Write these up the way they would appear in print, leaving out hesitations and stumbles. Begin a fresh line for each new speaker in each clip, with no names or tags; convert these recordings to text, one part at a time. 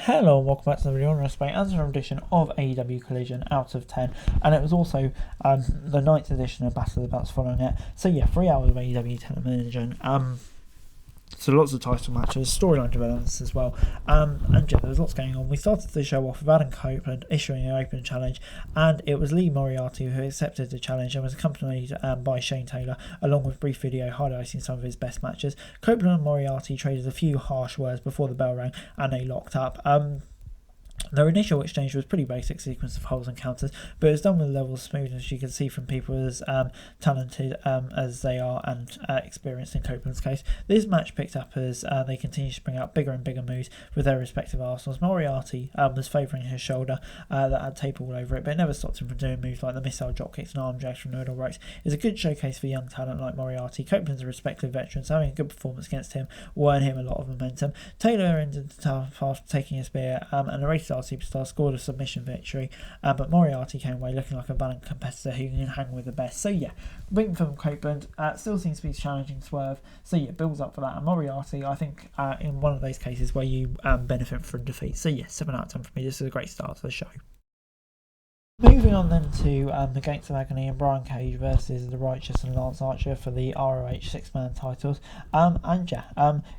Hello and welcome back to the video on Spain another edition of AEW Collision out of 10, and it was also the 9th edition of Battle of the Belts following it. So yeah, 3 hours of AEW television. So lots of title matches, storyline developments as well, and yeah, there was lots going on. We started the show off with Adam Copeland issuing an open challenge, and it was Lee Moriarty who accepted the challenge and was accompanied by Shane Taylor, along with a brief video highlighting some of his best matches. Copeland and Moriarty traded a few harsh words before the bell rang, and they locked up. Their initial exchange was pretty basic sequence of holds and counters, but it was done with a level of smoothness you can see from people as talented as they are and experienced in Copeland's case. This match picked up as they continued to bring out bigger and bigger moves with their respective arsenals. Moriarty was favouring his shoulder that had tape all over it, but it never stopped him from doing moves like the missile drop kicks and arm drags from middle ropes. It's a good showcase for young talent like Moriarty. Copeland's a respected veteran, so having a good performance against him will earn him a lot of momentum. Taylor ended the tough after taking a spear, and the race star superstar scored a submission victory, but Moriarty came away looking like a valiant competitor who can hang with the best. So yeah, waiting for Copeland still seems to be challenging Swerve, so yeah, builds up for that. And Moriarty, I think, in one of those cases where you benefit from defeat. So yeah, 7 out of 10 for me. This is a great start to the show. Moving on then to the Gates of Agony and Brian Cage versus The Righteous and Lance Archer for the ROH 6-man titles.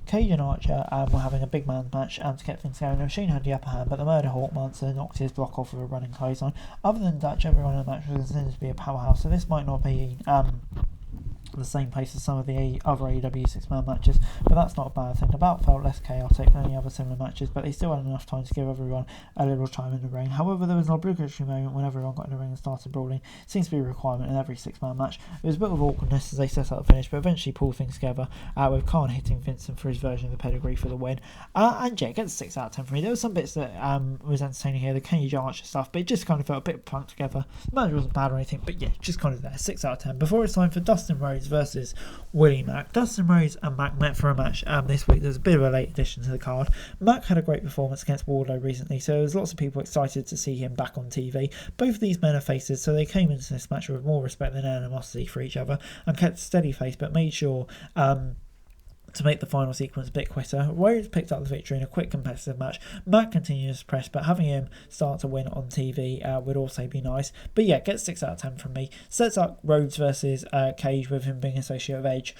Cage and Archer were having a big man match to get things going. The Machine had the upper hand, but the Murder Hawk Monster knocked his block off with a running clothesline. Other than Dutch, everyone in the match was considered to be a powerhouse, so this might not be the same pace as some of the other AEW 6-man matches, but that's not a bad thing. The bout felt less chaotic than any other similar matches, but they still had enough time to give everyone a little time in the ring. However, there was an obligatory moment when everyone got in the ring and started brawling. It seems to be a requirement in every 6-man match. It was a bit of awkwardness as they set up the finish, but eventually pulled things together, with Khan hitting Vincent for his version of the pedigree for the win. And yeah, it gets a 6 out of 10 for me. There were some bits that was entertaining here, the Cage Archer stuff, but it just kind of felt a bit plunked together. The match wasn't bad or anything, but yeah, just kind of there. 6 out of 10. Before it's time for Dustin Rhodes versus Willie Mack. Dustin Rhodes and Mack met for a match this week. There's a bit of a late addition to the card. Mack had a great performance against Wardlow recently, so there's lots of people excited to see him back on TV. Both of these men are faces, so they came into this match with more respect than animosity for each other and kept a steady face, but made sure to make the final sequence a bit quicker. Rhodes picked up the victory in a quick competitive match. Mack continues to press, but having him start to win on TV would also be nice. But yeah, gets 6 out of 10 from me. Sets up Rhodes versus Cage with him being associate of Edge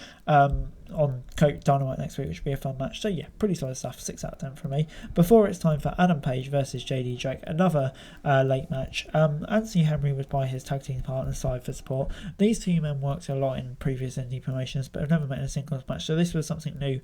on Dynamite next week, which would be a fun match. So yeah, pretty solid stuff. 6 out of 10 from me. Before it's time for Adam Page versus JD Drake, another late match. Anthony Henry was by his tag team partner's side for support. These two men worked a lot in previous indie promotions, but have never met in a singles match, so this was something new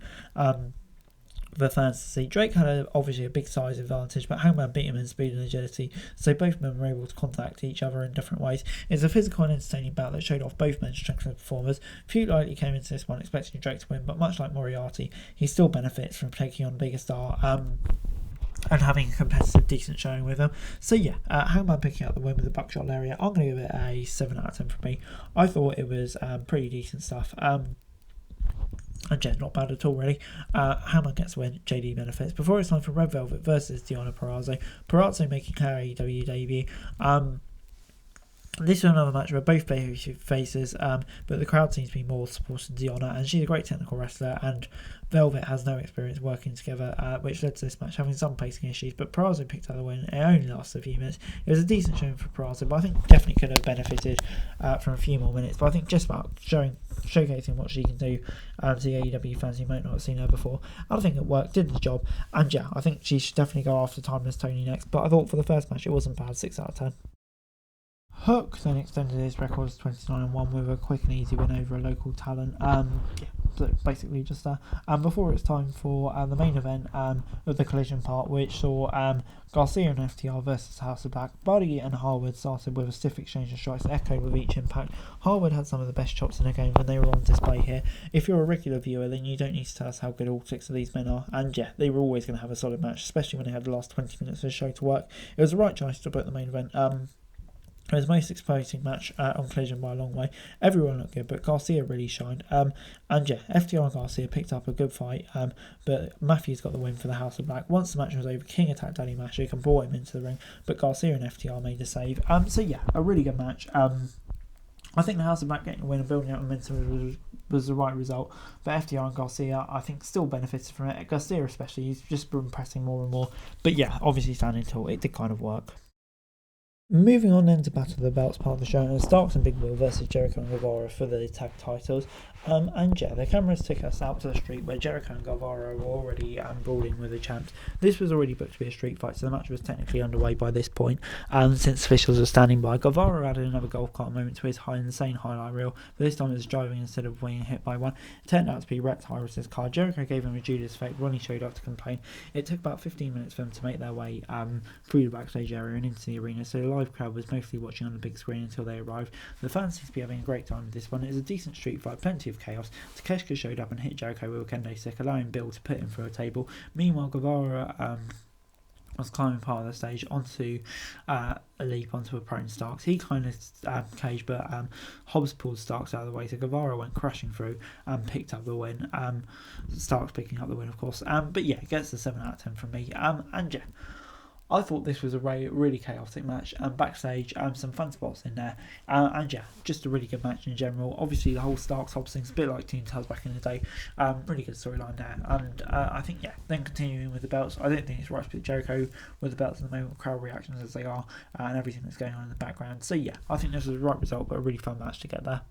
for fans to see. Drake had obviously a big size advantage, but Hangman beat him in speed and agility, so both men were able to contact each other in different ways. It's a physical and entertaining bout that showed off both men's strengths and performers. Few likely came into this one expecting Drake to win, but much like Moriarty, he still benefits from taking on a bigger star and having a competitive, decent showing with him. So yeah, Hangman picking up the win with the buckshot area. I'm going to give it a 7 out of 10 from me. I thought it was pretty decent stuff. And yeah, not bad at all, really. Hangman gets the win, JD benefits. Before it's time for Red Velvet versus Deonna Purrazzo. Purrazzo making her AEW debut. This is another match where both faces, but the crowd seems to be more supporting Deonna, and she's a great technical wrestler, and Velvet has no experience working together, which led to this match having some pacing issues, but Purrazzo picked up the win. It only lasted a few minutes. It was a decent showing for Purrazzo, but I think definitely could have benefited from a few more minutes. But I think just about showcasing what she can do to the AEW fans who might not have seen her before, I think it worked, did the job, and yeah, I think she should definitely go after Timeless Tony next. But I thought for the first match it wasn't bad. 6 out of 10. Hook then extended his record to 29-1 with a quick and easy win over a local talent. Basically just that. And before it's time for the main event of the Collision part, which saw Garcia and FTR versus House of Black. Buddy and Harwood started with a stiff exchange of strikes that echoed with each impact. Harwood had some of the best chops in the game when they were on display here. If you're a regular viewer, then you don't need to tell us how good all 6 of these men are. And yeah, they were always going to have a solid match, especially when they had the last 20 minutes of the show to work. It was the right choice to put the main event. It was the most exciting match on Collision by a long way. Everyone looked good, but Garcia really shined. And yeah, FTR and Garcia picked up a good fight, but Matthews got the win for the House of Black. Once the match was over, King attacked Danny Mashik and brought him into the ring, but Garcia and FTR made a save. So yeah, a really good match. I think the House of Black getting a win and building up momentum was the right result. But FTR and Garcia, I think, still benefited from it. Garcia especially, he's just been pressing more and more. But yeah, obviously standing tall, it did kind of work. Moving on then to Battle of the Belts part of the show, and Starks and Big Will versus Jericho and Guevara for the tag titles. And yeah, the cameras took us out to the street where Jericho and Guevara were already brawling with the champs. This was already booked to be a street fight, so the match was technically underway by this point. Since officials were standing by, Guevara added another golf cart moment to his insane highlight reel, but this time it was driving instead of being hit by one. It turned out to be Rex Harris's car. Jericho gave him a Judas effect. Ronnie showed up to complain. It took about 15 minutes for them to make their way through the backstage area and into the arena, so the live crowd was mostly watching on the big screen until they arrived. The fans seem to be having a great time with this one. It was a decent street fight, plenty of chaos. Takeshita showed up and hit Jericho with a kendo stick, allowing Bill to put him through a table. Meanwhile, Guevara was climbing part of the stage onto a leap onto a prone Starks. He kind of caged, but Hobbs pulled Starks out of the way, so Guevara went crashing through and picked up the win. Starks picking up the win, of course. But yeah, gets the 7 out of 10 from me. And yeah, I thought this was a really chaotic match, and backstage, some fun spots in there, and yeah, just a really good match in general. Obviously, the whole Starks-Hobbs thing's a bit like Team Taz back in the day. Really good storyline there, and I think, yeah, then continuing with the belts, I don't think it's right to put Jericho with the belts at the moment, crowd reactions as they are, and everything that's going on in the background. So yeah, I think this was the right result, but a really fun match to get there.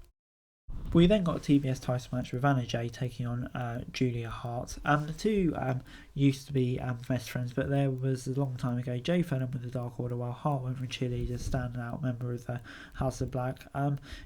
We then got a TBS title match with Anna Jay taking on Julia Hart. The two used to be best friends, but there was a long time ago. Jay fell in with the Dark Order while Hart went from cheerleader, standing out member of the House of Black.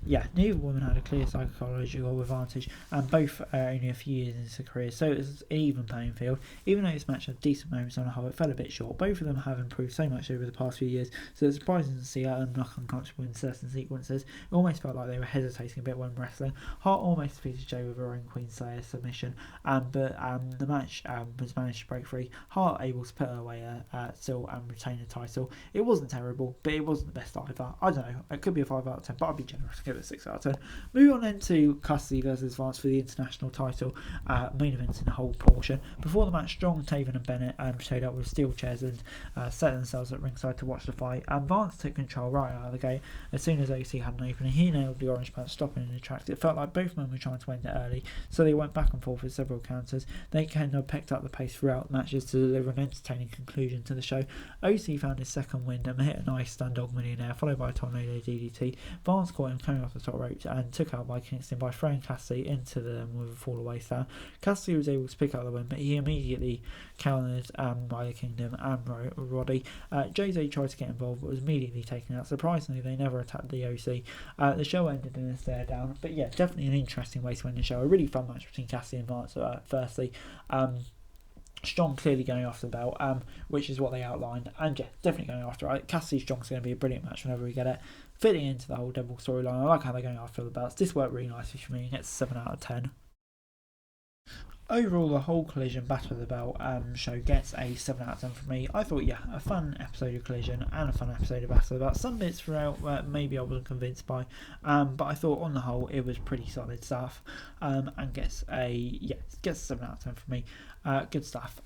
Yeah, neither woman had a clear psychological advantage, and both are only a few years into their careers, so it was an even playing field. Even though this match had decent moments on the whole, it fell a bit short. Both of them have improved so much over the past few years, so it's surprising to see them knock uncomfortable in certain sequences. It almost felt like they were hesitating a bit when wrestling. Hart almost defeated Jay with her own Queen Slayer submission, but the match was managed to break free. Hart able to put her away still and retain the title. It wasn't terrible, but it wasn't the best either. I don't know, it could be a 5 out of 10, but I'd be generous and give it a 6 out of 10. Moving on then to Custody versus Vance for the international title, main events in the whole portion. Before the match, Strong, Taven and Bennett showed up with steel chairs and set themselves at ringside to watch the fight. Vance took control right out of the gate. As soon as OC had an opening, he nailed the orange pants, stopping in the tracks. It felt like both men were trying to end it early, so they went back and forth with several counters. They kind of picked up the pace throughout matches to deliver an entertaining conclusion to the show. OC found his second win and hit a nice Standog Millionaire, followed by a Tornado DDT. Vance caught him coming off the top rope and took out by Kingston by throwing Cassidy into them with a fall away slam. Cassidy was able to pick up the win, but he immediately countered by the Kingdom and Roddy. Jose tried to get involved but was immediately taken out. Surprisingly, they never attacked the OC. The show ended in a stare down, but yeah, definitely an interesting way to end the show. A really fun match between Cassidy and Vance. Firstly, Strong clearly going after the belt, which is what they outlined, and yeah, definitely going after it. Cassidy Strong's going to be a brilliant match whenever we get it. Fitting into the whole double storyline, I like how they're going after the belts. This worked really nicely for me. It's 7 out of 10. Overall, the whole Collision Battle of the Belt show gets a 7 out of 10 from me. I thought, yeah, a fun episode of Collision and a fun episode of Battle of the Belt. Some bits throughout maybe I wasn't convinced by, but I thought on the whole it was pretty solid stuff, and gets a 7 out of 10 from me. Good stuff.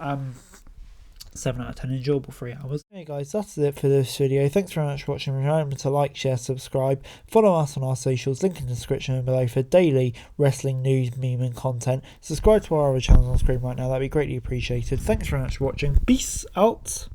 7 out of 10, enjoyable 3 hours. Hey guys, that's it for this video. Thanks very much for watching. Remember to like, share, subscribe, follow us on our socials, link in the description below for daily wrestling news, meme and content. Subscribe to our other channels on screen right now, that'd be greatly appreciated. Thanks very much for watching. Peace out.